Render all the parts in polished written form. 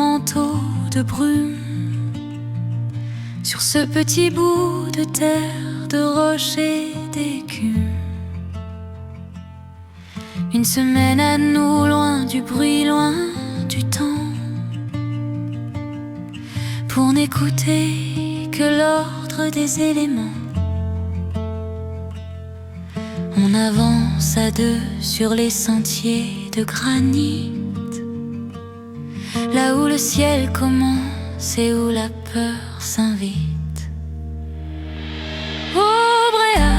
manteau de brume sur ce petit bout de terre, de rochers, d'écume. Une semaine à nous, loin du bruit, loin du temps, pour n'écouter que l'ordre des éléments. On avance à deux sur les sentiers de granit, là où le ciel commence et où la peur s'invite. Aubréa,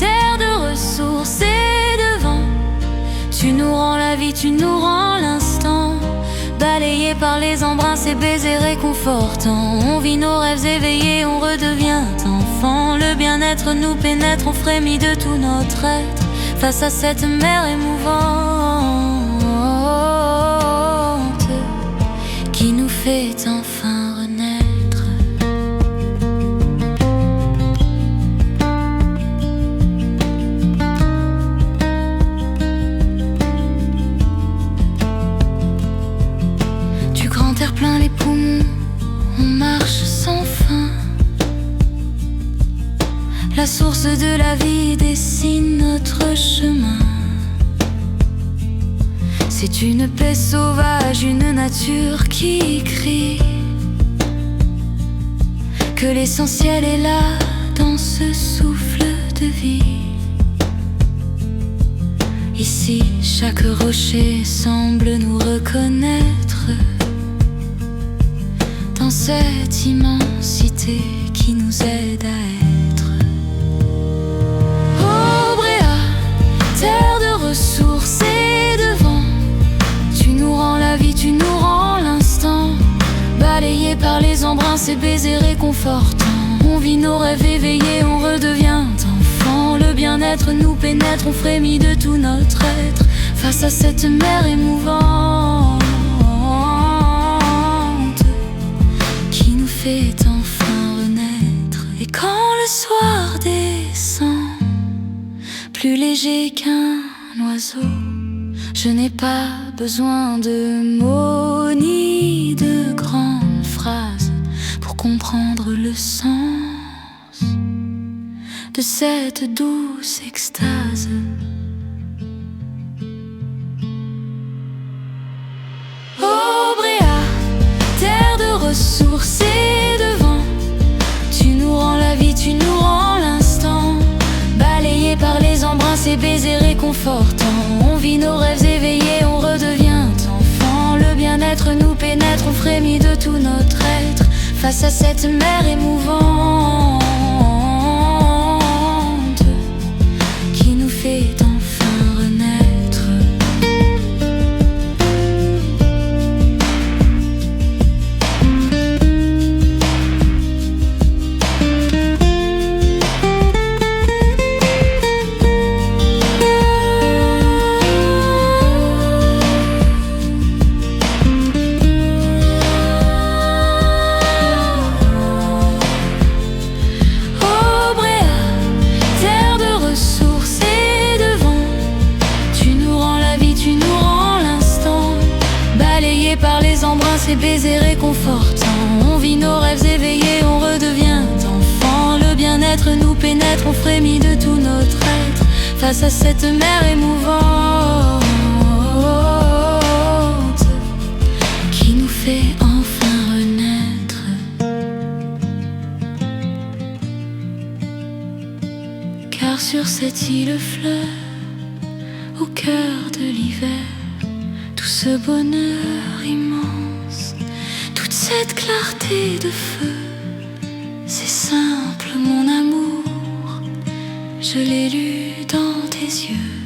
terre de ressources et de vent, tu nous rends la vie, tu nous rends l'instant. Balayé par les embruns, ces baisers réconfortants. On vit nos rêves éveillés, on redevient enfant. Le bien-être nous pénètre, on frémit de tout notre être face à cette mer émouvante qui nous fait enfin renaître. Du grand air plein les poumons, on marche sans fin. La source de la vie dessine notre chemin. C'est une paix sauvage, une nature qui crie que l'essentiel est là dans ce souffle de vie. Ici, chaque rocher semble nous reconnaître dans cette immensité qui nous aide à être. Aubréa, terre de ressources et de vent, tu nous rends la vie, tu nous rends l'instant. Balayé par les embruns, ces baisers réconfortants. On vit nos rêves éveillés, on redevient enfant. Le bien-être nous pénètre, on frémit de tout notre être face à cette mer émouvante qui nous fait enfin renaître. Et quand le soir descend, plus léger qu'un oiseau, je n'ai pas besoin de mots ni de grandes phrases pour comprendre le sens de cette douce extase. Aubréa, terre de ressources et de vent, tu nous rends la vie, tu nous rends l'instant. Balayé par les embruns, ces baisers réconfortants. On vit nos rêves éveillés, on redevient enfant. Le bien-être nous pénètre, on frémit de tout notre être face à cette mer émouvante qui nous fait enfin renaître. Par les embruns, ces baisers réconfortants. On vit nos rêves éveillés, on redevient enfant. Le bien-être nous pénètre, on frémit de tout notre être face à cette mer émouvante qui nous fait enfin renaître. Car sur cette île fleuve, au cœur de l'hiver, tout ce bonheur immense, toute cette clarté de feu, c'est simple mon amour, je l'ai lu dans tes yeux.